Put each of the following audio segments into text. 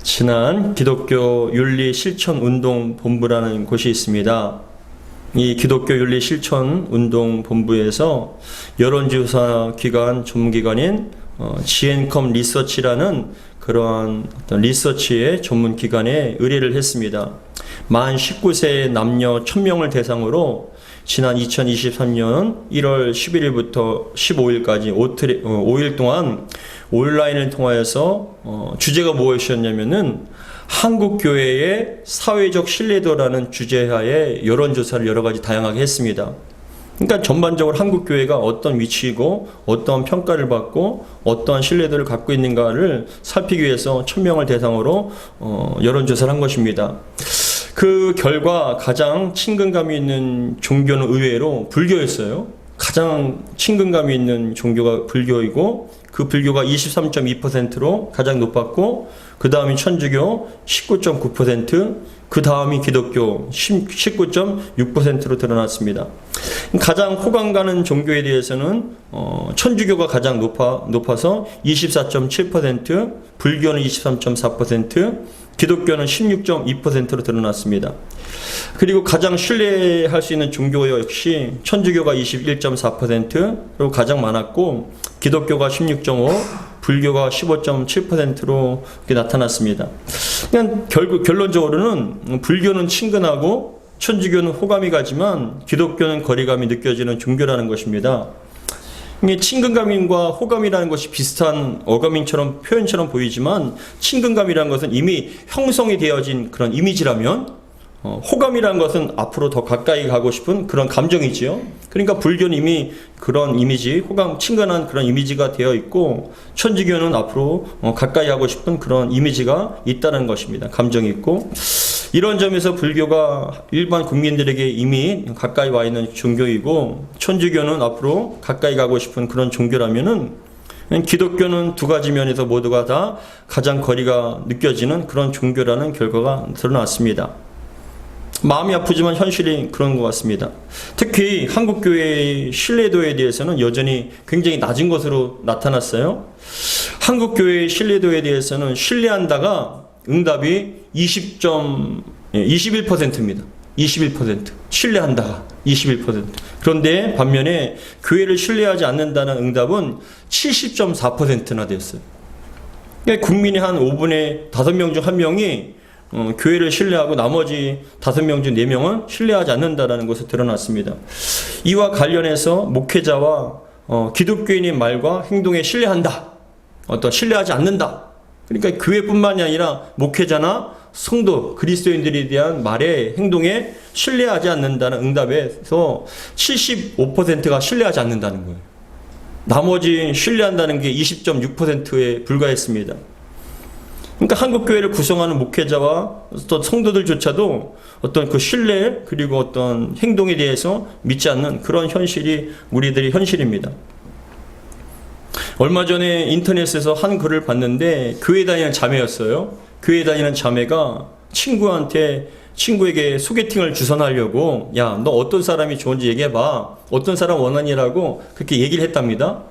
지난 기독교 윤리 실천 운동 본부라는 곳이 있습니다. 이 기독교 윤리 실천 운동 본부에서 여론조사 기관 전문기관인 GNCOM 리서치라는 그러한 어떤 리서치의 전문 기관에 의뢰를 했습니다. 만 19세 남녀 1000명을 대상으로 지난 2023년 1월 11일부터 15일까지 5일 동안 온라인을 통하여서 주제가 무엇이었냐면은 한국교회의 사회적 신뢰도라는 주제하에 여론조사를 여러 가지 다양하게 했습니다. 그러니까 전반적으로 한국교회가 어떤 위치이고 어떤 평가를 받고 어떤 신뢰도를 갖고 있는가를 살피기 위해서 1000명을 대상으로 여론조사를 한 것입니다. 그 결과 가장 친근감이 있는 종교는 의외로 불교였어요. 가장 친근감이 있는 종교가 불교이고 그 불교가 23.2%로 가장 높았고 그 다음이 천주교 19.9%, 그 다음이 기독교 19.6%로 드러났습니다. 가장 호감 가는 종교에 대해서는 천주교가 가장 높아서 24.7%, 불교는 23.4%, 기독교는 16.2%로 드러났습니다. 그리고 가장 신뢰할 수 있는 종교 역시 천주교가 21.4%로 가장 많았고 기독교가 16.5%, 불교가 15.7%로 나타났습니다. 그냥 결론적으로는 불교는 친근하고 천주교는 호감이 가지만 기독교는 거리감이 느껴지는 종교라는 것입니다. 이게 친근감과 호감이라는 것이 비슷한 어감인처럼 표현처럼 보이지만 친근감이라는 것은 이미 형성이 되어진 그런 이미지라면 호감이라는 것은 앞으로 더 가까이 가고 싶은 그런 감정이지요. 그러니까 불교는 이미 그런 이미지, 호감, 친근한 그런 이미지가 되어 있고 천주교는 앞으로 가까이 하고 싶은 그런 이미지가 있다는 것입니다. 감정이 있고 이런 점에서 불교가 일반 국민들에게 이미 가까이 와 있는 종교이고 천주교는 앞으로 가까이 가고 싶은 그런 종교라면은 기독교는 두 가지 면에서 모두가 다 가장 거리가 느껴지는 그런 종교라는 결과가 드러났습니다. 마음이 아프지만 현실이 그런 것 같습니다. 특히 한국교회의 신뢰도에 대해서는 여전히 굉장히 낮은 것으로 나타났어요. 한국교회의 신뢰도에 대해서는 신뢰한다가 응답이 21%입니다. 21%. 신뢰한다가 21%. 그런데 반면에 교회를 신뢰하지 않는다는 응답은 70.4%나 됐어요. 그러니까 국민의 한 5분의 5명 중 1명이 교회를 신뢰하고 나머지 5명 중 4명은 신뢰하지 않는다라는 것이 드러났습니다. 이와 관련해서 목회자와 기독교인의 말과 행동에 신뢰한다. 신뢰하지 않는다. 그러니까 교회뿐만이 아니라 목회자나 성도, 그리스도인들에 대한 말에 행동에 신뢰하지 않는다는 응답에서 75%가 신뢰하지 않는다는 거예요. 나머지 신뢰한다는 게 20.6%에 불과했습니다. 그러니까 한국교회를 구성하는 목회자와 또 성도들조차도 어떤 그 신뢰 그리고 어떤 행동에 대해서 믿지 않는 그런 현실이 우리들의 현실입니다. 얼마 전에 인터넷에서 한 글을 봤는데 교회 다니는 자매였어요. 교회 다니는 자매가 친구에게 소개팅을 주선하려고 야, 너 어떤 사람이 좋은지 얘기해봐. 어떤 사람 원하니라고 그렇게 얘기를 했답니다.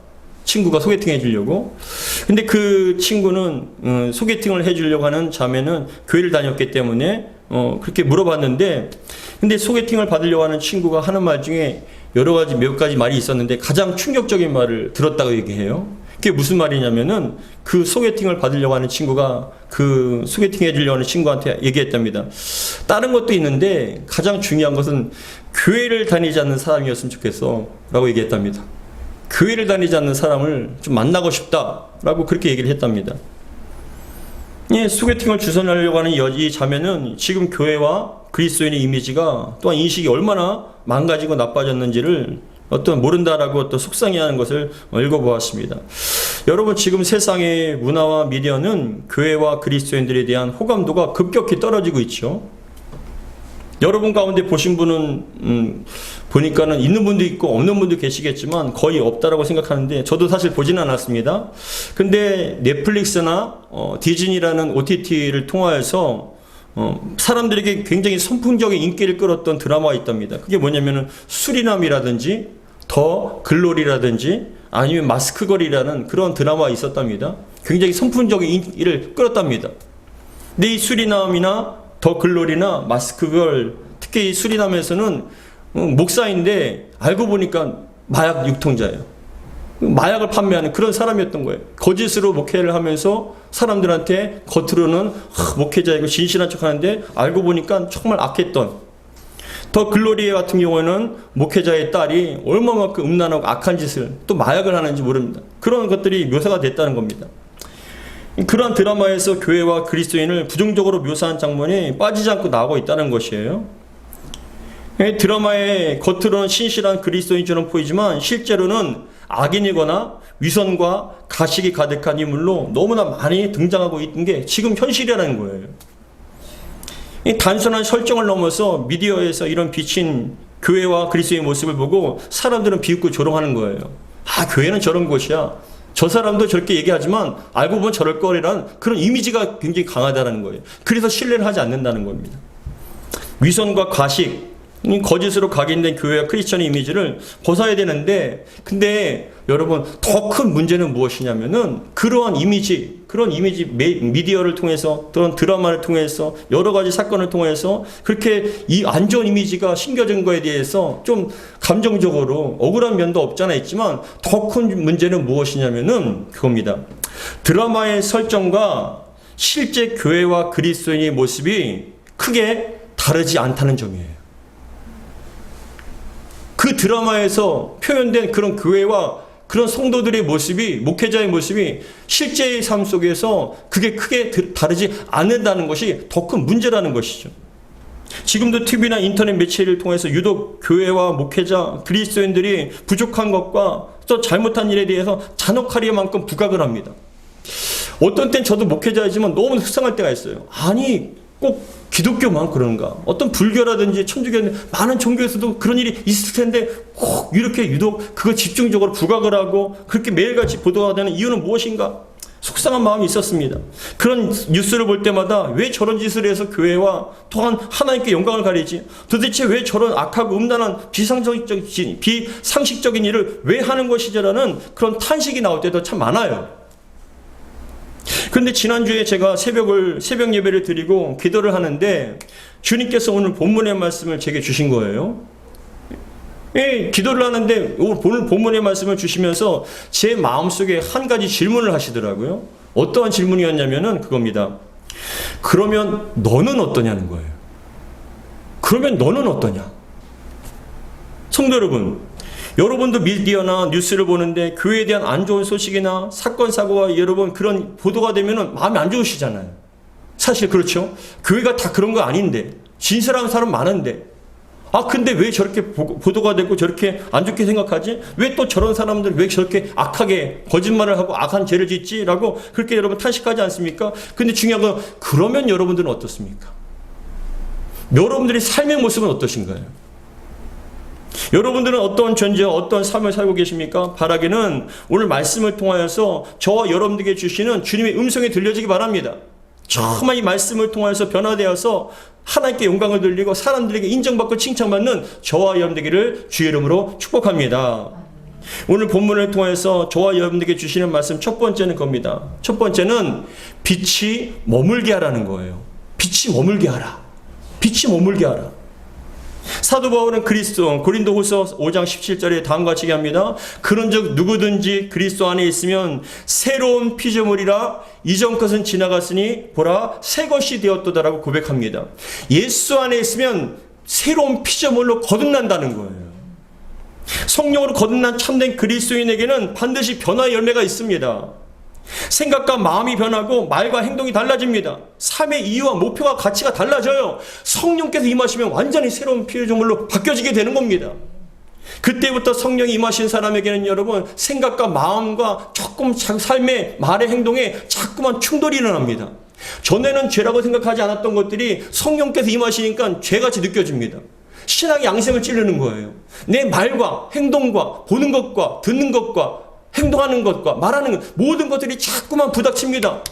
친구가 소개팅 해주려고. 근데 그 친구는 소개팅을 해주려고 하는 자매는 교회를 다녔기 때문에 그렇게 물어봤는데 근데 소개팅을 받으려고 하는 친구가 하는 말 중에 몇 가지 말이 있었는데 가장 충격적인 말을 들었다고 얘기해요. 그게 무슨 말이냐면은 그 소개팅을 받으려고 하는 친구가 그 소개팅 해주려고 하는 친구한테 얘기했답니다. 다른 것도 있는데 가장 중요한 것은 교회를 다니지 않는 사람이었으면 좋겠어 라고 얘기했답니다. 교회를 다니지 않는 사람을 좀 만나고 싶다라고 그렇게 얘기를 했답니다. 예, 소개팅을 주선하려고 하는 이 자매는 지금 교회와 그리스도인의 이미지가 또한 인식이 얼마나 망가지고 나빠졌는지를 모른다라고 속상해하는 것을 읽어보았습니다. 여러분 지금 세상의 문화와 미디어는 교회와 그리스도인들에 대한 호감도가 급격히 떨어지고 있죠. 여러분 가운데 보신 분은 보니까는 있는 분도 있고 없는 분도 계시겠지만 거의 없다라고 생각하는데 저도 사실 보지는 않았습니다. 근데 넷플릭스나 디즈니라는 OTT를 통하여서 사람들에게 굉장히 선풍적인 인기를 끌었던 드라마가 있답니다. 그게 뭐냐면은 수리남이라든지 더 글로리라든지 아니면 마스크걸이라는 그런 드라마가 있었답니다. 굉장히 선풍적인 인기를 끌었답니다. 근데 이 수리남이나 더 글로리나 마스크걸, 특히 이 수리남에서는 목사인데 알고 보니까 마약 유통자예요. 마약을 판매하는 그런 사람이었던 거예요. 거짓으로 목회를 하면서 사람들한테 겉으로는 목회자이고 진실한 척 하는데 알고 보니까 정말 악했던, 더 글로리 같은 경우에는 목회자의 딸이 얼마만큼 음란하고 악한 짓을, 또 마약을 하는지 모릅니다. 그런 것들이 묘사가 됐다는 겁니다. 그러한 드라마에서 교회와 그리스도인을 부정적으로 묘사한 장면이 빠지지 않고 나오고 있다는 것이에요. 드라마의 겉으로는 신실한 그리스도인처럼 보이지만 실제로는 악인이거나 위선과 가식이 가득한 인물로 너무나 많이 등장하고 있는 게 지금 현실이라는 거예요. 이 단순한 설정을 넘어서 미디어에서 이런 비친 교회와 그리스도의 모습을 보고 사람들은 비웃고 조롱하는 거예요. 아, 교회는 저런 곳이야. 저 사람도 저렇게 얘기하지만 알고 보면 저럴 거라는 그런 이미지가 굉장히 강하다는 거예요. 그래서 신뢰를 하지 않는다는 겁니다. 위선과 가식, 거짓으로 각인된 교회와 크리스천의 이미지를 벗어야 되는데, 근데 여러분 더 큰 문제는 무엇이냐면은 그런 이미지 미디어를 통해서, 또는 드라마를 통해서, 여러 가지 사건을 통해서 그렇게 이 안 좋은 이미지가 심겨진 거에 대해서 좀 감정적으로 억울한 면도 없잖아 있지만, 더 큰 문제는 무엇이냐면은 그겁니다. 드라마의 설정과 실제 교회와 그리스도인의 모습이 크게 다르지 않다는 점이에요. 그 드라마에서 표현된 그런 교회와 그런 성도들의 모습이, 목회자의 모습이 실제의 삶 속에서 그게 크게 다르지 않는다는 것이 더 큰 문제라는 것이죠. 지금도 TV나 인터넷 매체를 통해서 유독 교회와 목회자, 그리스도인들이 부족한 것과 또 잘못한 일에 대해서 잔혹하리만큼 부각을 합니다. 어떤 땐 저도 목회자이지만 너무 속상할 때가 있어요. 아니, 꼭 기독교만 그런가? 어떤 불교라든지 천주교, 많은 종교에서도 그런 일이 있을 텐데 꼭 이렇게 유독 그걸 집중적으로 부각을 하고 그렇게 매일같이 보도가 되는 이유는 무엇인가? 속상한 마음이 있었습니다. 그런 뉴스를 볼 때마다 왜 저런 짓을 해서 교회와 또한 하나님께 영광을 가리지? 도대체 왜 저런 악하고 음란한 비상식적인 일을 왜 하는 것이지라는 그런 탄식이 나올 때도 참 많아요. 그런데 지난주에 제가 새벽 예배를 드리고 기도를 하는데 주님께서 오늘 본문의 말씀을 제게 주신 거예요. 기도를 하는데 오늘 본문의 말씀을 주시면서 제 마음속에 한 가지 질문을 하시더라고요. 어떠한 질문이었냐면은 그겁니다. 그러면 너는 어떠냐는 거예요. 그러면 너는 어떠냐? 성도 여러분, 여러분도 미디어나 뉴스를 보는데 교회에 대한 안 좋은 소식이나 사건, 사고가 여러분 그런 보도가 되면 마음이 안 좋으시잖아요. 사실 그렇죠. 교회가 다 그런 거 아닌데, 진실한 사람 많은데, 근데 왜 저렇게 보도가 되고 저렇게 안 좋게 생각하지? 왜 또 저런 사람들 왜 저렇게 악하게 거짓말을 하고 악한 죄를 짓지? 라고 그렇게 여러분 탄식하지 않습니까? 근데 중요한 건 그러면 여러분들은 어떻습니까? 여러분들의 삶의 모습은 어떠신가요? 여러분들은 어떤 존재와 어떤 삶을 살고 계십니까? 바라기는 오늘 말씀을 통하여서 저와 여러분들에게 주시는 주님의 음성이 들려지기 바랍니다. 정말 이 말씀을 통하여서 변화되어서 하나님께 영광을 돌리고 사람들에게 인정받고 칭찬받는 저와 여러분들에게를 주의 이름으로 축복합니다. 오늘 본문을 통해서 저와 여러분들에게 주시는 말씀 첫 번째는 겁니다. 첫 번째는 빛이 머물게 하라는 거예요. 빛이 머물게 하라. 빛이 머물게 하라. 사도 바울은 고린도후서 5장 17절에 다음과 같이 얘기합니다. 그런즉 누구든지 그리스도 안에 있으면 새로운 피조물이라 이전 것은 지나갔으니 보라 새 것이 되었도다라고 고백합니다. 예수 안에 있으면 새로운 피조물로 거듭난다는 거예요. 성령으로 거듭난 참된 그리스도인에게는 반드시 변화의 열매가 있습니다. 생각과 마음이 변하고 말과 행동이 달라집니다. 삶의 이유와 목표와 가치가 달라져요. 성령께서 임하시면 완전히 새로운 피조물로 바뀌어지게 되는 겁니다. 그때부터 성령이 임하신 사람에게는 여러분 생각과 마음과 조금 삶의 말의 행동에 자꾸만 충돌이 일어납니다. 전에는 죄라고 생각하지 않았던 것들이 성령께서 임하시니까 죄같이 느껴집니다. 신앙의 양심을 찌르는 거예요. 내 말과 행동과 보는 것과 듣는 것과 행동하는 것과 말하는 것, 모든 것들이 자꾸만 부닥칩니다.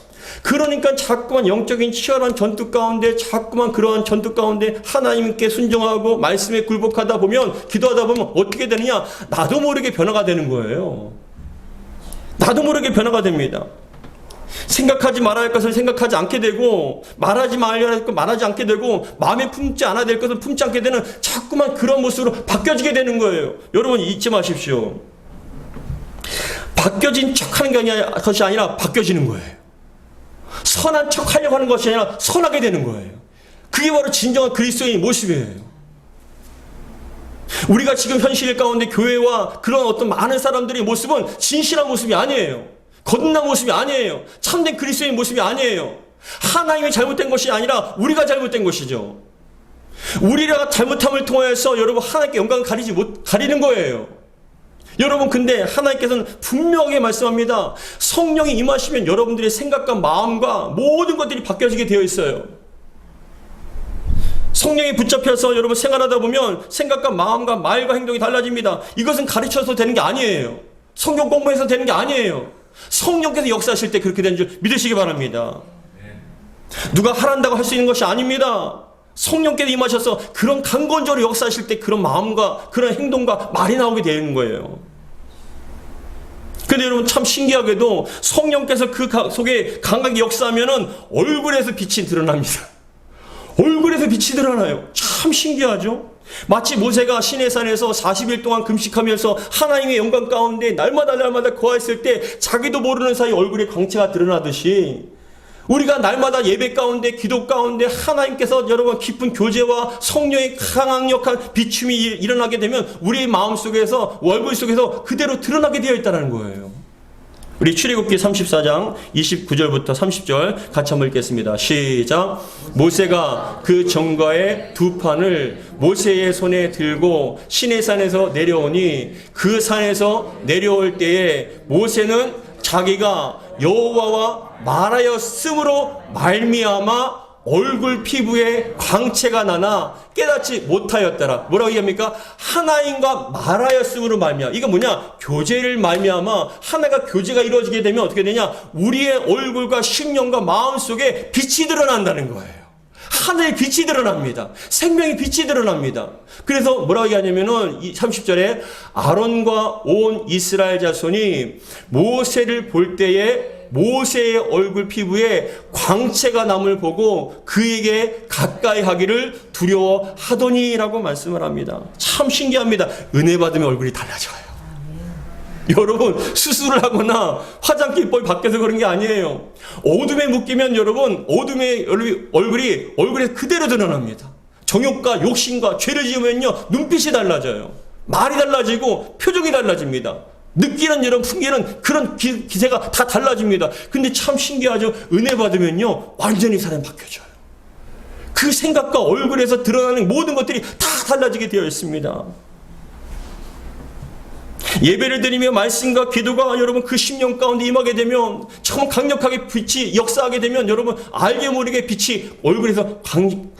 그러니까 자꾸만 영적인 치열한 전투 가운데, 자꾸만 그러한 전투 가운데 하나님께 순종하고 말씀에 굴복하다 보면, 기도하다 보면 어떻게 되느냐? 나도 모르게 변화가 되는 거예요. 나도 모르게 변화가 됩니다. 생각하지 말아야 할 것을 생각하지 않게 되고, 말하지 말아야 할 것 말하지 않게 되고, 마음에 품지 않아야 될 것을 품지 않게 되는 자꾸만 그런 모습으로 바뀌어지게 되는 거예요. 여러분 잊지 마십시오. 바뀌어진 척하는 것이 아니라 바뀌어지는 거예요. 선한 척하려고 하는 것이 아니라 선하게 되는 거예요. 그게 바로 진정한 그리스도인의 모습이에요. 우리가 지금 현실 가운데 교회와 그런 어떤 많은 사람들의 모습은 진실한 모습이 아니에요. 거듭난 모습이 아니에요. 참된 그리스도인의 모습이 아니에요. 하나님이 잘못된 것이 아니라 우리가 잘못된 것이죠. 우리가 잘못함을 통해서 여러분 하나님께 영광을 가리는 거예요. 여러분 근데 하나님께서는 분명하게 말씀합니다. 성령이 임하시면 여러분들의 생각과 마음과 모든 것들이 바뀌어지게 되어 있어요. 성령이 붙잡혀서 여러분 생활하다 보면 생각과 마음과 말과 행동이 달라집니다. 이것은 가르쳐서 되는 게 아니에요. 성경 공부해서 되는 게 아니에요. 성령께서 역사하실 때 그렇게 되는 줄 믿으시기 바랍니다. 누가 하란다고 할 수 있는 것이 아닙니다. 성령께서 임하셔서 그런 강건적으로 역사하실 때 그런 마음과 그런 행동과 말이 나오게 되는 거예요. 근데 여러분 참 신기하게도 성령께서 그 속에 강하게 역사하면은 얼굴에서 빛이 드러납니다. 얼굴에서 빛이 드러나요. 참 신기하죠? 마치 모세가 시내산에서 40일 동안 금식하면서 하나님의 영광 가운데 날마다 거했을 때 자기도 모르는 사이 얼굴에 광채가 드러나듯이 우리가 날마다 예배 가운데 기도 가운데 하나님께서 여러분 깊은 교제와 성령의 강력한 비춤이 일어나게 되면 우리의 마음속에서 얼굴 속에서 그대로 드러나게 되어 있다는 거예요. 우리 출애굽기 34장 29절부터 30절 같이 한번 읽겠습니다. 시작. 모세가 그 정가의 두 판을 모세의 손에 들고 시내산에서 내려오니 그 산에서 내려올 때에 모세는 자기가 여호와와 말하였으므로 말미암아 얼굴 피부에 광채가 나나 깨닫지 못하였더라. 뭐라고 얘기합니까? 하나님과 말하였으므로 말미암아. 이거 뭐냐? 교제를 말미암아 하나가 교제가 이루어지게 되면 어떻게 되냐? 우리의 얼굴과 심령과 마음속에 빛이 드러난다는 거예요. 하늘의 빛이 드러납니다. 생명의 빛이 드러납니다. 그래서 뭐라고 얘기하냐면은 30절에 아론과 온 이스라엘 자손이 모세를 볼 때에 모세의 얼굴 피부에 광채가 남을 보고 그에게 가까이 하기를 두려워하더니라고 말씀을 합니다. 참 신기합니다. 은혜 받으면 얼굴이 달라져요. 여러분 수술을 하거나 화장 기법이 바뀌어서 그런 게 아니에요. 어둠에 묶이면 여러분 어둠의 얼굴에 그대로 드러납니다. 정욕과 욕심과 죄를 지으면요 눈빛이 달라져요. 말이 달라지고 표정이 달라집니다. 느끼는 여러분 풍기는 그런 기세가 다 달라집니다. 근데 참 신기하죠. 은혜 받으면요 완전히 사람이 바뀌어져요. 그 생각과 얼굴에서 드러나는 모든 것들이 다 달라지게 되어 있습니다. 예배를 드리며 말씀과 기도가 여러분 그 심령 가운데 임하게 되면 참 강력하게 빛이 역사하게 되면 여러분 알게 모르게 빛이 얼굴에서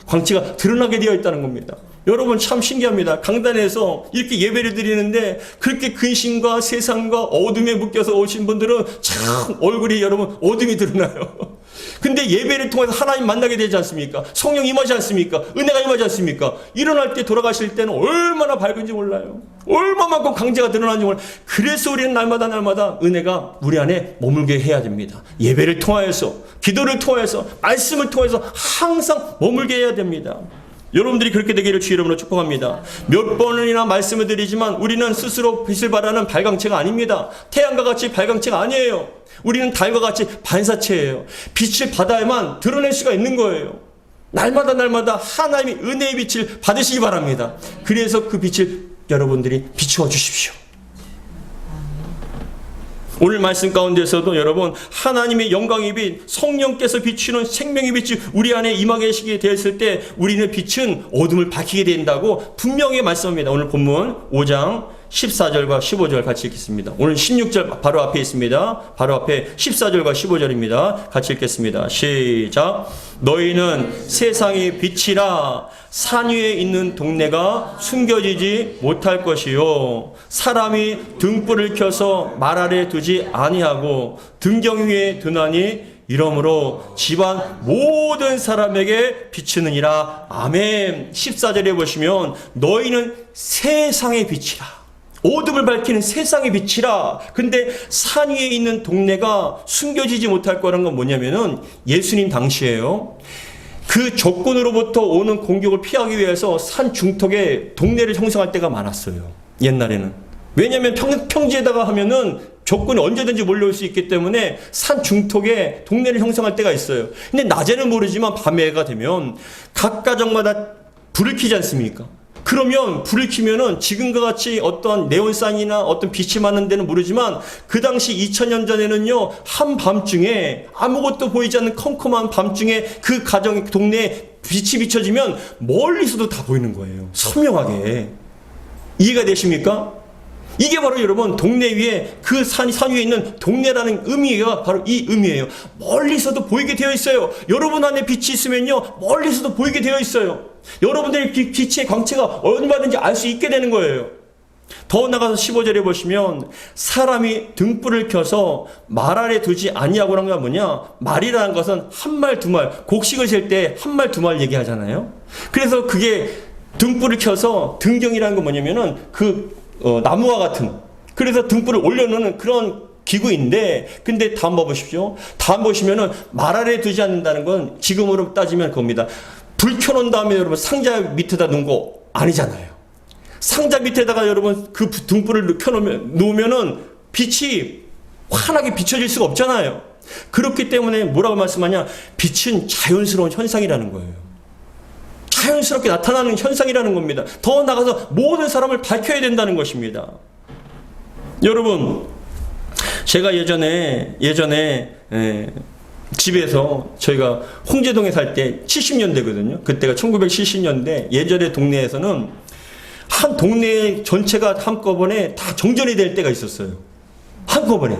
광채가 드러나게 되어 있다는 겁니다. 여러분 참 신기합니다. 강단에서 이렇게 예배를 드리는데 그렇게 근심과 세상과 어둠에 묶여서 오신 분들은 참 얼굴이 여러분 어둠이 드러나요. 근데 예배를 통해서 하나님 만나게 되지 않습니까? 성령 임하지 않습니까? 은혜가 임하지 않습니까? 일어날 때 돌아가실 때는 얼마나 밝은지 몰라요. 얼마만큼 강제가 드러나는지 몰라요. 그래서 우리는 날마다 은혜가 우리 안에 머물게 해야 됩니다. 예배를 통하여서 기도를 통해서 말씀을 통해서 항상 머물게 해야 됩니다. 여러분들이 그렇게 되기를 주의 이름으로 축복합니다. 몇 번이나 말씀을 드리지만 우리는 스스로 빛을 발하는 발광체가 아닙니다. 태양과 같이 발광체가 아니에요. 우리는 달과 같이 반사체예요. 빛을 받아야만 드러낼 수가 있는 거예요. 날마다 하나님의 은혜의 빛을 받으시기 바랍니다. 그래서 그 빛을 여러분들이 비추어 주십시오. 오늘 말씀 가운데서도 여러분 하나님의 영광의 빛, 성령께서 비추는 생명의 빛이 우리 안에 임하게 하시게 되었을 때 우리는 빛은 어둠을 밝히게 된다고 분명히 말씀합니다. 오늘 본문 5장 14절과 15절 같이 읽겠습니다. 오늘 16절 바로 앞에 있습니다. 바로 앞에 14절과 15절입니다. 같이 읽겠습니다. 시작. 너희는 세상의 빛이라. 산 위에 있는 동네가 숨겨지지 못할 것이요 사람이 등불을 켜서 말 아래 두지 아니하고 등경 위에 두나니 이러므로 집안 모든 사람에게 비추느니라. 아멘. 14절에 보시면 너희는 세상의 빛이라. 어둠을 밝히는 세상의 빛이라. 근데 산 위에 있는 동네가 숨겨지지 못할 거라는 건 뭐냐면은 예수님 당시에요. 그 적군으로부터 오는 공격을 피하기 위해서 산 중턱에 동네를 형성할 때가 많았어요. 옛날에는. 왜냐하면 평지에다가 하면은 적군이 언제든지 몰려올 수 있기 때문에 산 중턱에 동네를 형성할 때가 있어요. 근데 낮에는 모르지만 밤에가 되면 각 가정마다 불을 켜지 않습니까? 그러면 불을 켜면은 지금과 같이 어떤 네온사인이나 어떤 빛이 많은 데는 모르지만 그 당시 2000년 전에는요, 한밤중에 아무것도 보이지 않는 컴컴한 밤중에 그 가정 동네에 빛이 비춰지면 멀리서도 다 보이는 거예요. 선명하게. 이해가 되십니까? 이게 바로 여러분 동네 위에 그 산 위에 있는 동네라는 의미가 바로 이 의미예요. 멀리서도 보이게 되어 있어요. 여러분 안에 빛이 있으면요, 멀리서도 보이게 되어 있어요. 여러분들의 빛의 광채가 얼마든지 알 수 있게 되는 거예요. 더 나가서 15절에 보시면 사람이 등불을 켜서 말 아래 두지 아니하고란 건 뭐냐? 말이라는 것은 한 말 두 말, 곡식을 셀 때 한 말 두 말 얘기하잖아요. 그래서 그게 등불을 켜서 등경이라는 건 뭐냐면은 나무와 같은, 그래서 등불을 올려놓는 그런 기구인데, 근데 다음 봐보십시오. 다음 보시면은 말 아래 두지 않는다는 건 지금으로 따지면 그겁니다. 불 켜놓은 다음에 여러분 상자 밑에다 놓은 거 아니잖아요. 상자 밑에다가 여러분 그 등불을 놓으면은 빛이 환하게 비춰질 수가 없잖아요. 그렇기 때문에 뭐라고 말씀하냐? 빛은 자연스러운 현상이라는 거예요. 자연스럽게 나타나는 현상이라는 겁니다. 더 나가서 모든 사람을 밝혀야 된다는 것입니다. 여러분, 제가 예전에 집에서 저희가 홍제동에 살 때 70년대거든요. 그때가 1970년대. 예전에 동네에서는 한 동네 전체가 한꺼번에 다 정전이 될 때가 있었어요. 한꺼번에.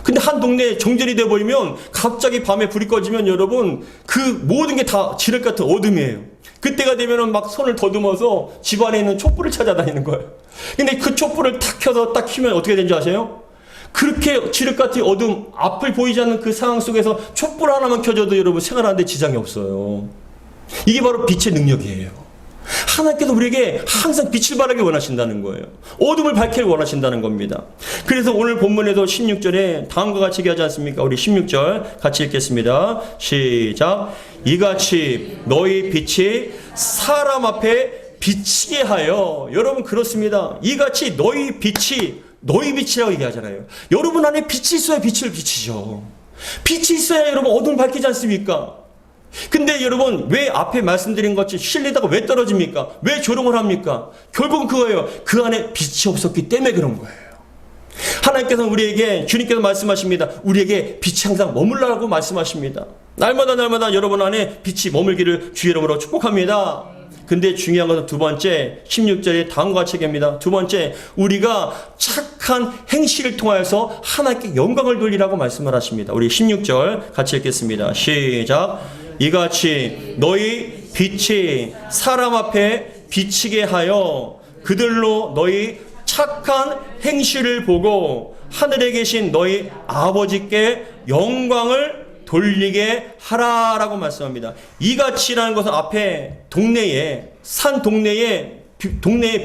근데 한 동네에 정전이 돼버리면 갑자기 밤에 불이 꺼지면 여러분 그 모든 게 다 지륵 같은 어둠이에요. 그때가 되면은 막 손을 더듬어서 집안에 있는 촛불을 찾아다니는 거예요. 근데 그 촛불을 탁 켜서 딱 켜면 어떻게 되는지 아세요? 그렇게 지륵같이 어둠, 앞을 보이지 않는 그 상황 속에서 촛불 하나만 켜져도 여러분 생활하는데 지장이 없어요. 이게 바로 빛의 능력이에요. 하나님께서 우리에게 항상 빛을 발하게 원하신다는 거예요. 어둠을 밝히길 원하신다는 겁니다. 그래서 오늘 본문에도 16절에 다음과 같이 얘기하지 않습니까? 우리 16절 같이 읽겠습니다. 시작. 이같이 너희 빛이 사람 앞에 비치게 하여. 여러분 그렇습니다. 이같이 너희 빛이라고 얘기하잖아요. 여러분 안에 빛이 있어야 빛을 비치죠. 빛이 있어야 여러분 어둠을 밝히지 않습니까? 근데 여러분 왜 앞에 말씀드린 것처럼 실리다가 왜 떨어집니까? 왜 조롱을 합니까? 결국은 그거예요. 그 안에 빛이 없었기 때문에 그런 거예요. 하나님께서는 우리에게, 주님께서 말씀하십니다. 우리에게 빛이 항상 머물라고 말씀하십니다. 날마다 여러분 안에 빛이 머물기를 주의 이름으로 축복합니다. 근데 중요한 것은 두 번째, 16절에 다음과 같이 얘기합니다. 두 번째, 우리가 착한 행실을 통하여서 하나님께 영광을 돌리라고 말씀을 하십니다. 우리 16절 같이 읽겠습니다. 시작. 이같이 너희 빛이 사람 앞에 비치게 하여 그들로 너희 착한 행실을 보고 하늘에 계신 너희 아버지께 영광을 돌리게 하라라고 말씀합니다. 이같이라는 것은 앞에 산 동네에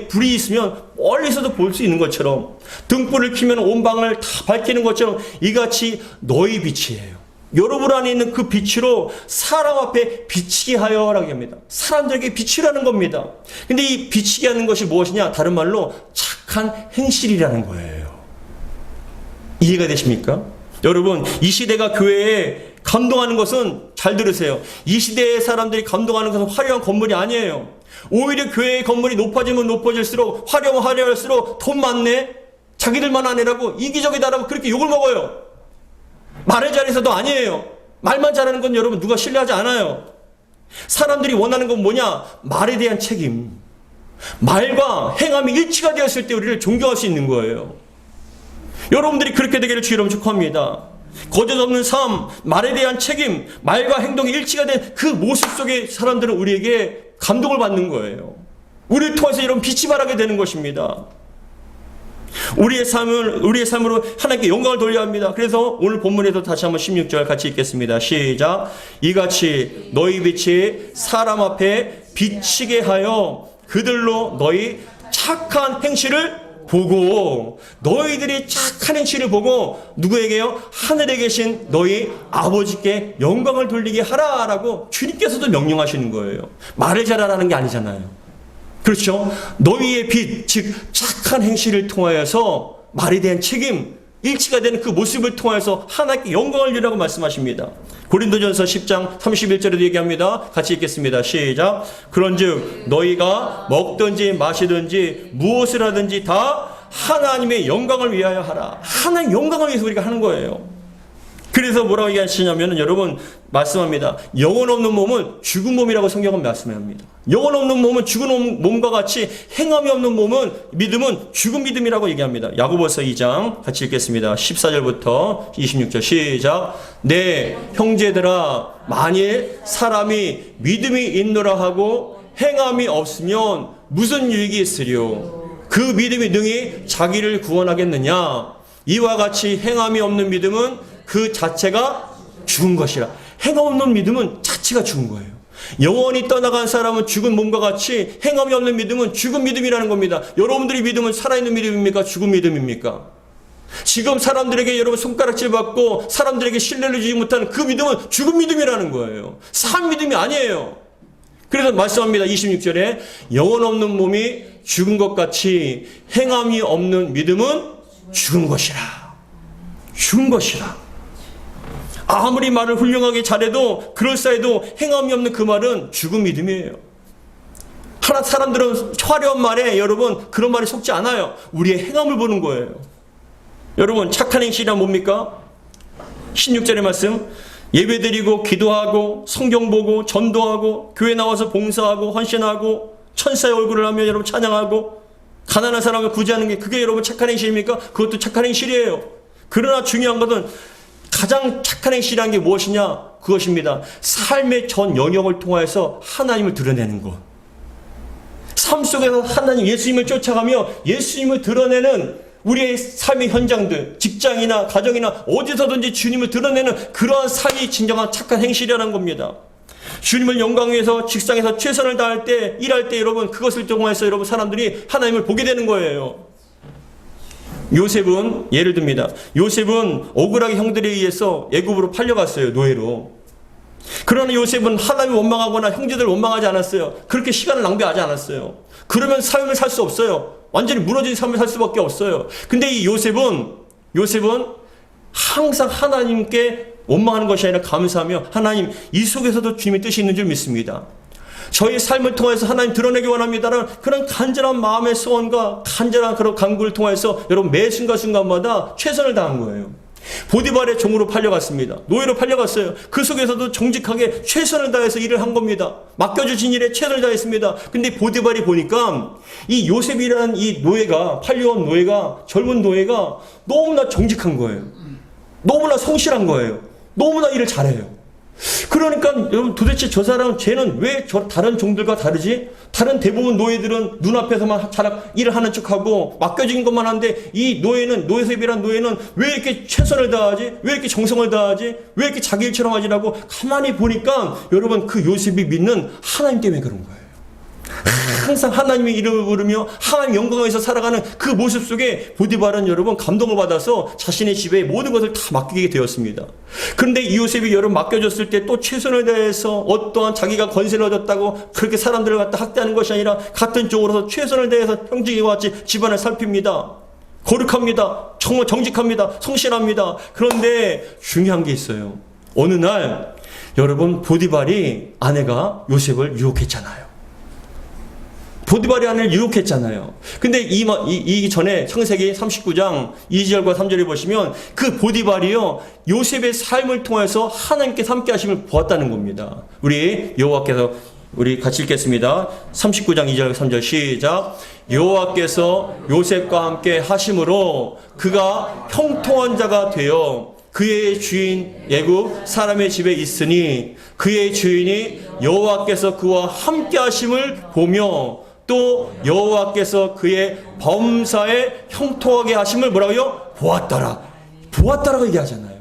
불이 있으면 멀리서도 볼 수 있는 것처럼, 등불을 켜면 온 방을 다 밝히는 것처럼 이같이 너희 빛이에요. 여러분 안에 있는 그 빛으로 사람 앞에 비치게 하여라고 합니다. 사람들에게 비치라는 겁니다. 근데 이 비치게 하는 것이 무엇이냐? 다른 말로 착한 행실이라는 거예요. 이해가 되십니까? 여러분, 이 시대가 교회에 감동하는 것은, 잘 들으세요, 이 시대의 사람들이 감동하는 것은 화려한 건물이 아니에요. 오히려 교회의 건물이 높아지면 높아질수록, 화려할수록 돈 많네, 자기들만 하느라고, 이기적이다라고 그렇게 욕을 먹어요. 말을 잘해서도 아니에요. 말만 잘하는 건 여러분 누가 신뢰하지 않아요. 사람들이 원하는 건 뭐냐? 말에 대한 책임. 말과 행함이 일치가 되었을 때 우리를 존경할 수 있는 거예요. 여러분들이 그렇게 되기를 주의 이름으로 축복합니다. 거짓 없는 삶, 말에 대한 책임, 말과 행동이 일치가 된 그 모습 속에 사람들은 우리에게 감동을 받는 거예요. 우리를 통해서 이런 빛이 발하게 되는 것입니다. 우리의 삶으로 하나님께 영광을 돌려야 합니다. 그래서 오늘 본문에도 다시 한번 16절 같이 읽겠습니다. 시작. 이같이 너희 빛이 사람 앞에 비치게 하여 그들로 너희 착한 행실을 보고 너희들이 착한 행실을 보고 누구에게요? 하늘에 계신 너희 아버지께 영광을 돌리게 하라라고 주님께서도 명령하시는 거예요. 말을 잘하라는 게 아니잖아요. 그렇죠? 너희의 빛, 즉 착한 행실을 통하여서 말에 대한 책임, 일치가 되는 그 모습을 통해서 하나님께 영광을 주라고 말씀하십니다. 고린도전서 10장 31절에도 얘기합니다. 같이 읽겠습니다. 시작. 그런즉 너희가 먹든지 마시든지 무엇을 하든지 다 하나님의 영광을 위하여 하라. 하나님 영광을 위해서 우리가 하는 거예요. 그래서 뭐라고 얘기하시냐면 여러분 말씀합니다. 영혼 없는 몸은 죽은 몸이라고 성경은 말씀합니다. 영혼 없는 몸은 죽은 몸과 같이 행함이 없는 몸은 믿음은 죽은 믿음이라고 얘기합니다. 야고보서 2장 같이 읽겠습니다. 14절부터 26절 시작. 네 형제들아 만일 사람이 믿음이 있노라 하고 행함이 없으면 무슨 유익이 있으리요. 그 믿음이 능히 자기를 구원하겠느냐. 이와 같이 행함이 없는 믿음은 그 자체가 죽은 것이라. 행함 없는 믿음은 자체가 죽은 거예요. 영원히 떠나간 사람은 죽은 몸과 같이 행함이 없는 믿음은 죽은 믿음이라는 겁니다. 여러분들의 믿음은 살아있는 믿음입니까? 죽은 믿음입니까? 지금 사람들에게 여러분 손가락질 받고 사람들에게 신뢰를 주지 못하는 그 믿음은 죽은 믿음이라는 거예요. 산 믿음이 아니에요. 그래서 말씀합니다. 26절에 영혼 없는 몸이 죽은 것 같이 행함이 없는 믿음은 죽은 것이라. 죽은 것이라. 아무리 말을 훌륭하게 잘해도 그럴싸해도 행함이 없는 그 말은 죽은 믿음이에요. 하나 사람들은 화려한 말에 여러분 그런 말이 속지 않아요. 우리의 행함을 보는 거예요. 여러분 착한 행실이란 뭡니까? 16절의 말씀. 예배드리고 기도하고 성경 보고 전도하고 교회 나와서 봉사하고 헌신하고 천사의 얼굴을 하며 여러분 찬양하고 가난한 사람을 구제하는 게 그게 여러분 착한 행실입니까? 그것도 착한 행실이에요. 그러나 중요한 것은 가장 착한 행실이라는 게 무엇이냐? 그것입니다. 삶의 전 영역을 통해서 하나님을 드러내는 것. 삶 속에서 하나님 예수님을 쫓아가며 예수님을 드러내는 우리의 삶의 현장들, 직장이나 가정이나 어디서든지 주님을 드러내는 그러한 삶이 진정한 착한 행실이라는 겁니다. 주님을 영광 위해서 직장에서 최선을 다할 때, 일할 때 여러분 그것을 통해서 여러분 사람들이 하나님을 보게 되는 거예요. 요셉은 예를 듭니다. 요셉은 억울하게 형들에 의해서 애굽으로 팔려갔어요. 노예로. 그러나 요셉은 하나님을 원망하거나 형제들을 원망하지 않았어요. 그렇게 시간을 낭비하지 않았어요. 그러면 삶을 살 수 없어요. 완전히 무너진 삶을 살 수밖에 없어요. 근데 이 요셉은 항상 하나님께 원망하는 것이 아니라 감사하며 하나님 이 속에서도 주님의 뜻이 있는 줄 믿습니다. 저희 삶을 통해서 하나님 드러내기 원합니다라는 그런 간절한 마음의 소원과 간절한 그런 간구를 통해서 여러분 매 순간순간마다 최선을 다한 거예요. 보디발의 종으로 팔려갔습니다. 노예로 팔려갔어요. 그 속에서도 정직하게 최선을 다해서 일을 한 겁니다. 맡겨주신 일에 최선을 다했습니다. 근데 보디발이 보니까 이 요셉이라는 이 노예가, 팔려온 노예가, 젊은 노예가 너무나 정직한 거예요. 너무나 성실한 거예요. 너무나 일을 잘해요. 그러니까 여러분 도대체 저 사람은 쟤는 왜 저 다른 종들과 다르지? 다른 대부분 노예들은 눈앞에서만 일을 하는 척하고 맡겨진 것만 한데 이 노예는 요셉이란 노예는 왜 이렇게 최선을 다하지? 왜 이렇게 정성을 다하지? 왜 이렇게 자기 일처럼 하지라고 가만히 보니까 여러분 그 요셉이 믿는 하나님 때문에 그런 거예요. 항상 하나님의 이름을 부르며 하나님 영광에서 살아가는 그 모습 속에 보디발은 여러분 감동을 받아서 자신의 집에 모든 것을 다 맡기게 되었습니다. 그런데 이 요셉이 여러분 맡겨졌을 때 또 최선을 다해서 어떠한 자기가 권세를 얻었다고 그렇게 사람들을 갖다 학대하는 것이 아니라 같은 쪽으로서 최선을 다해서 형제와 같이 집안을 살핍니다. 거룩합니다. 정말 정직합니다. 성실합니다. 그런데 중요한 게 있어요. 어느 날 여러분 보디발이 아내가 요셉을 유혹했잖아요. 보디발이 아내를 유혹했잖아요. 근데 이 전에 창세기 39장 2절과 3절에 보시면 그 보디발이요 요셉의 삶을 통해서 하나님께 함께 하심을 보았다는 겁니다. 우리 여호와께서 우리 같이 읽겠습니다. 39장 2절 3절 시작. 여호와께서 요셉과 함께 하심으로 그가 형통한 자가 되어 그의 주인 애굽 사람의 집에 있으니 그의 주인이 여호와께서 그와 함께 하심을 보며 또 여호와께서 그의 범사에 형통하게 하심을 뭐라고요? 보았더라. 보았더라고 얘기하잖아요.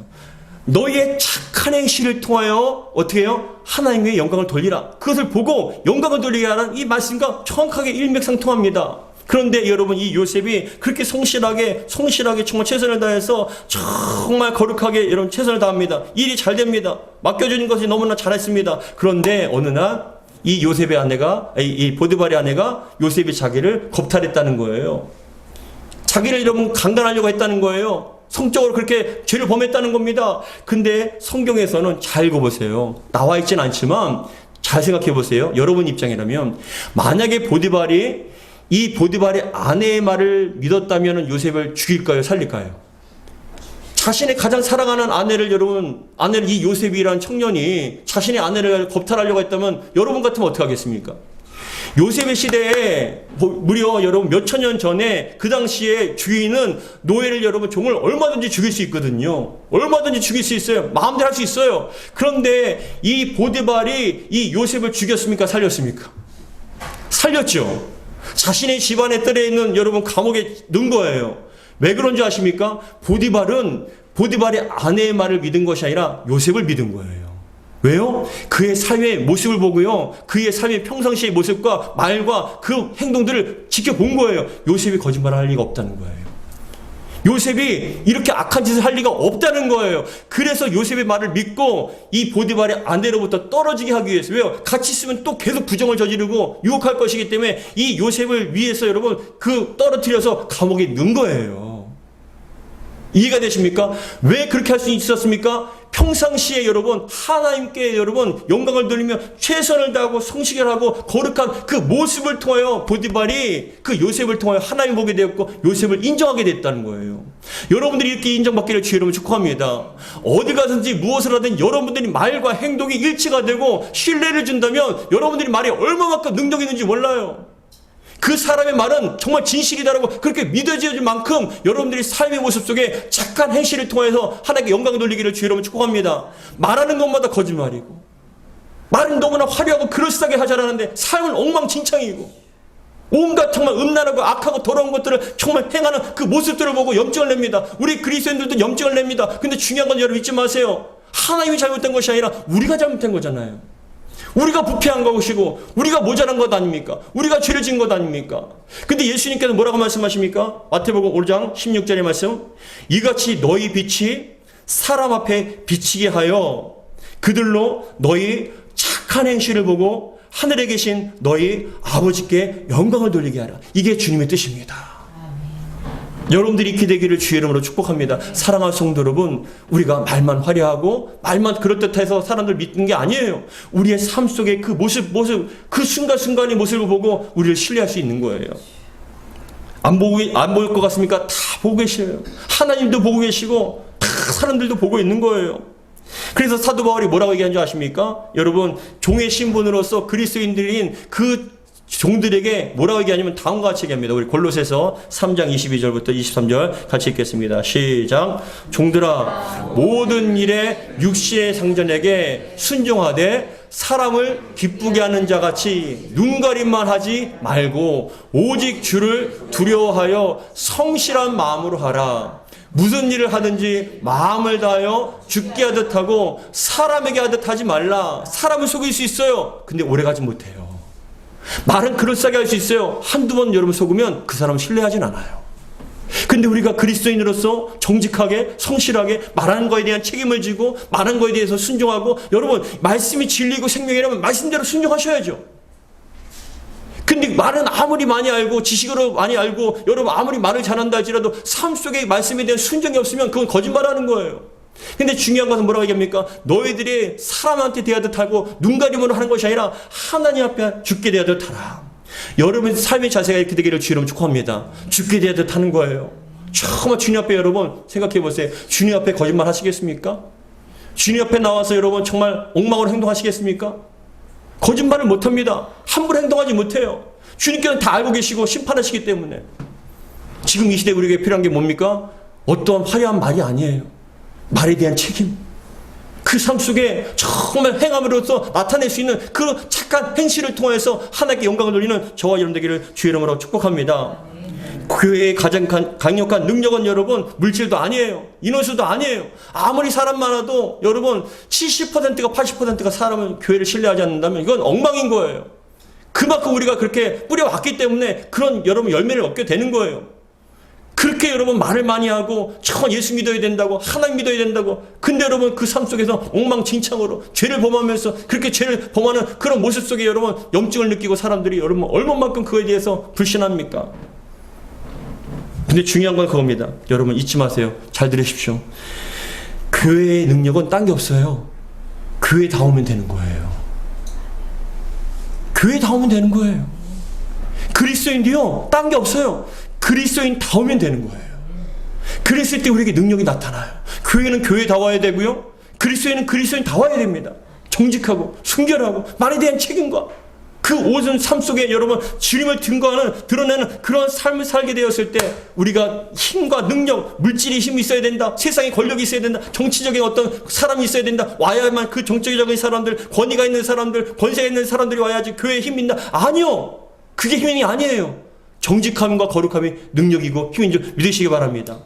너희의 착한 행실을 통하여 어떻게 해요? 하나님의 영광을 돌리라. 그것을 보고 영광을 돌리게 하는 이 말씀과 정확하게 일맥상통합니다. 그런데 여러분, 이 요셉이 그렇게 성실하게 정말 최선을 다해서 정말 거룩하게 여러분 최선을 다합니다. 일이 잘 됩니다. 맡겨주는 것이 너무나 잘했습니다. 그런데 어느 날 이 요셉의 아내가, 이 보디발의 아내가 요셉이 자기를 겁탈했다는 거예요. 자기를 여러분 강간하려고 했다는 거예요. 성적으로 그렇게 죄를 범했다는 겁니다. 근데 성경에서는 잘 읽어보세요. 나와 있진 않지만 잘 생각해 보세요. 여러분 입장이라면 만약에 이 보디발의 아내의 말을 믿었다면 요셉을 죽일까요? 살릴까요? 자신의 가장 사랑하는 아내를 이 요셉이라는 청년이 자신의 아내를 겁탈하려고 했다면 여러분 같으면 어떻게 하겠습니까? 요셉의 시대에 무려 여러분 몇천 년 전에 그 당시에 주인은 노예를 여러분 종을 얼마든지 죽일 수 있거든요. 얼마든지 죽일 수 있어요. 마음대로 할 수 있어요. 그런데 이 보디발이 이 요셉을 죽였습니까? 살렸습니까? 살렸죠. 자신의 집안에 뜰에 있는 여러분 감옥에 넣은 거예요. 왜 그런 줄 아십니까? 보디발의 아내의 말을 믿은 것이 아니라 요셉을 믿은 거예요. 왜요? 그의 삶의 모습을 보고요. 그의 삶의 평상시의 모습과 말과 그 행동들을 지켜본 거예요. 요셉이 거짓말을 할 리가 없다는 거예요. 요셉이 이렇게 악한 짓을 할 리가 없다는 거예요. 그래서 요셉의 말을 믿고 이 보디발의 아내로부터 떨어지게 하기 위해서. 왜요? 같이 있으면 또 계속 부정을 저지르고 유혹할 것이기 때문에 이 요셉을 위해서 여러분 떨어뜨려서 감옥에 넣은 거예요. 이해가 되십니까? 왜 그렇게 할 수 있었습니까? 평상시에 여러분 하나님께 여러분 영광을 돌리며 최선을 다하고 성실하고 거룩한 그 모습을 통하여 보디발이 그 요셉을 통하여 하나님 보게 되었고 요셉을 인정하게 됐다는 거예요. 여러분들이 이렇게 인정받기를 주의 이름으로 축복합니다. 어디 가든지 무엇을 하든 여러분들이 말과 행동이 일치가 되고 신뢰를 준다면 여러분들이 말이 얼마만큼 능력이 있는지 몰라요. 그 사람의 말은 정말 진실이다라고 그렇게 믿어질 만큼 여러분들이 삶의 모습 속에 착한 행실을 통해서 하나님께 영광을 돌리기를 주의 이름으로 축복합니다. 말하는 것마다 거짓말이고 말은 너무나 화려하고 그럴싸하게 하자라는데 삶은 엉망진창이고 온갖 정말 음란하고 악하고 더러운 것들을 정말 행하는 그 모습들을 보고 염증을 냅니다. 우리 그리스도인들도 염증을 냅니다. 근데 중요한 건 여러분 잊지 마세요. 하나님이 잘못된 것이 아니라 우리가 잘못된 거잖아요. 우리가 부패한 것이고 우리가 모자란 것 아닙니까? 우리가 죄를 지은 것 아닙니까? 근데 예수님께서 뭐라고 말씀하십니까? 마태복음 5장 16절의 말씀, 이같이 너희 빛이 사람 앞에 비치게 하여 그들로 너희 착한 행실을 보고 하늘에 계신 너희 아버지께 영광을 돌리게 하라. 이게 주님의 뜻입니다. 여러분들이 이렇게 되기를 주의 이름으로 축복합니다. 사랑하는 성도 여러분, 우리가 말만 화려하고 말만 그럴듯해서 사람들 믿는 게 아니에요. 우리의 삶 속에 그 모습 그 순간순간의 모습을 보고 우리를 신뢰할 수 있는 거예요. 안 보일 것 같습니까? 다 보고 계셔요. 하나님도 보고 계시고 다 사람들도 보고 있는 거예요. 그래서 사도 바울이 뭐라고 얘기한 줄 아십니까? 여러분, 종의 신분으로서 그리스도인들인 그 종들에게 뭐라고 얘기하냐면 다음과 같이 얘기합니다. 우리 골로새서 3장 22절부터 23절 같이 읽겠습니다. 시작. 종들아, 모든 일에 육신의 상전에게 순종하되 사람을 기쁘게 하는 자같이 눈가림만 하지 말고 오직 주를 두려워하여 성실한 마음으로 하라. 무슨 일을 하든지 마음을 다하여 죽게 하듯 하고 사람에게 하듯 하지 말라. 사람을 속일 수 있어요. 근데 오래가지 못해요. 말은 그럴싸하게 할 수 있어요. 한두 번 여러분 속으면 그 사람 신뢰하진 않아요. 근데 우리가 그리스도인으로서 정직하게 성실하게 말하는 거에 대한 책임을 지고 말하는 거에 대해서 순종하고, 여러분 말씀이 진리고 생명이라면 말씀대로 순종하셔야죠. 근데 말은 아무리 많이 알고 지식으로 많이 알고 여러분 아무리 말을 잘한다 할지라도 삶 속에 말씀에 대한 순종이 없으면 그건 거짓말하는 거예요. 근데 중요한 것은 뭐라고 얘기합니까? 너희들이 사람한테 대하듯 하고 눈가림으로 하는 것이 아니라 하나님 앞에 죽게 대하듯 하라. 여러분 삶의 자세가 이렇게 되기를 주님 축복합니다. 죽게 대하듯 하는 거예요. 정말 주님 앞에 여러분 생각해 보세요. 주님 앞에 거짓말 하시겠습니까? 주님 앞에 나와서 여러분 정말 엉망으로 행동하시겠습니까? 거짓말을 못합니다. 함부로 행동하지 못해요. 주님께서는 다 알고 계시고 심판하시기 때문에. 지금 이 시대에 우리에게 필요한 게 뭡니까? 어떠한 화려한 말이 아니에요. 말에 대한 책임, 그 삶 속에 정말 행함으로써 나타낼 수 있는 그 착한 행실을 통해서 하나님께 영광을 돌리는 저와 여러분 되기를 주의 이름으로 축복합니다. 교회의 가장 강력한 능력은 여러분 물질도 아니에요. 인원수도 아니에요. 아무리 사람 많아도 여러분 70%가 80%가 사람은 교회를 신뢰하지 않는다면 이건 엉망인 거예요. 그만큼 우리가 그렇게 뿌려왔기 때문에 그런 여러분 열매를 얻게 되는 거예요. 그렇게 여러분 말을 많이 하고 정말 예수 믿어야 된다고, 하나님 믿어야 된다고. 근데 여러분 그 삶 속에서 엉망진창으로 죄를 범하면서 그렇게 죄를 범하는 그런 모습 속에 여러분 염증을 느끼고 사람들이 여러분 얼마만큼 그거에 대해서 불신합니까? 근데 중요한 건 그겁니다. 여러분 잊지 마세요. 잘 들으십시오. 교회의 능력은 딴 게 없어요. 교회에 다 오면 되는 거예요. 교회에 다 오면 되는 거예요. 그리스도인도요, 딴 게 없어요. 그리스도인 다 오면 되는 거예요. 그랬을 때 우리에게 능력이 나타나요. 교회는 교회 다 와야 되고요. 그리스도인은 그리스도인 다 와야 됩니다. 정직하고 순결하고 말에 대한 책임과 그 모든 삶 속에 여러분 주님을 드러내는 그런 삶을 살게 되었을 때 우리가 힘과 능력, 물질의 힘이 있어야 된다. 세상에 권력이 있어야 된다. 정치적인 어떤 사람이 있어야 된다. 와야만 그 정치적인 사람들, 권위가 있는 사람들, 권세가 있는 사람들이 와야지 교회에 힘이 있다. 아니요. 그게 힘이 아니에요. 정직함과 거룩함이 능력이고 힘인 줄 믿으시기 바랍니다.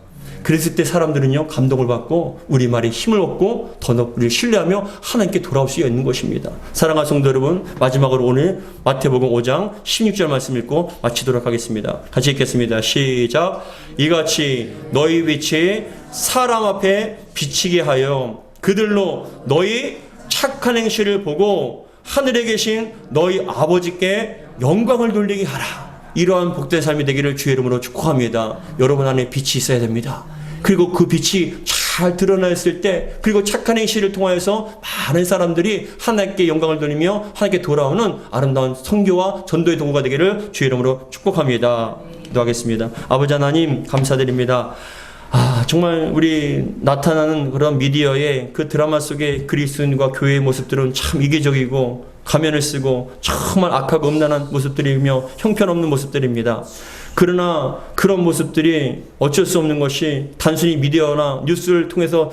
그랬을 때 사람들은요 감동을 받고 우리 말에 힘을 얻고 더 우리를 신뢰하며 하나님께 돌아올 수 있는 것입니다. 사랑하는 성도 여러분, 마지막으로 오늘 마태복음 5장 16절 말씀 읽고 마치도록 하겠습니다. 같이 읽겠습니다. 시작. 이같이 너희 빛이 사람 앞에 비치게 하여 그들로 너희 착한 행실을 보고 하늘에 계신 너희 아버지께 영광을 돌리게 하라. 이러한 복된 삶이 되기를 주의 이름으로 축복합니다. 여러분 안에 빛이 있어야 됩니다. 그리고 그 빛이 잘 드러났을 때, 그리고 착한 행실을 통하여서 많은 사람들이 하나님께 영광을 돌리며 하나님께 돌아오는 아름다운 선교와 전도의 도구가 되기를 주의 이름으로 축복합니다. 기도하겠습니다. 아버지 하나님 감사드립니다. 정말 우리 나타나는 그런 미디어의 그 드라마 속의 그리스도인과 교회의 모습들은 참 이기적이고 가면을 쓰고 정말 악하고 음란한 모습들이며 형편없는 모습들입니다. 그러나 그런 모습들이 어쩔 수 없는 것이 단순히 미디어나 뉴스를 통해서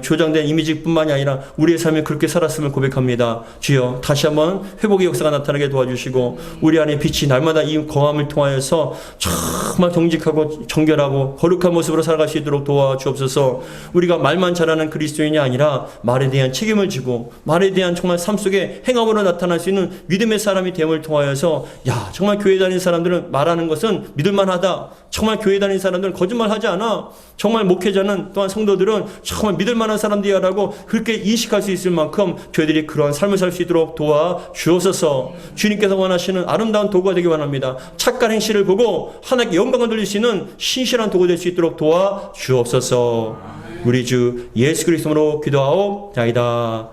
조장된 이미지뿐만이 아니라 우리의 삶에 그렇게 살았음을 고백합니다. 주여 다시 한번 회복의 역사가 나타나게 도와주시고 우리 안에 빛이 날마다 이 거함을 통하여서 정말 정직하고 정결하고 거룩한 모습으로 살아갈 수 있도록 도와주옵소서. 우리가 말만 잘하는 그리스도인이 아니라 말에 대한 책임을 지고 말에 대한 정말 삶 속에 행함으로 나타날 수 있는 믿음의 사람이 됨을 통하여서 정말 교회 다니는 사람들은 말하는 것은 믿을만하다. 정말 교회 다니는 사람들은 거짓말하지 않아. 정말 목회자는 또한 성도들은 정말 믿을만한 사람들이라고 그렇게 인식할 수 있을 만큼 저희들이 그러한 삶을 살 수 있도록 도와주옵소서. 주님께서 원하시는 아름다운 도구가 되기 원합니다. 착한 행실을 보고 하나님께 영광을 돌릴 수 있는 신실한 도구 될 수 있도록 도와주옵소서. 우리 주 예수 그리스도로 기도하옵나이다.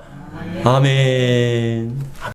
아멘.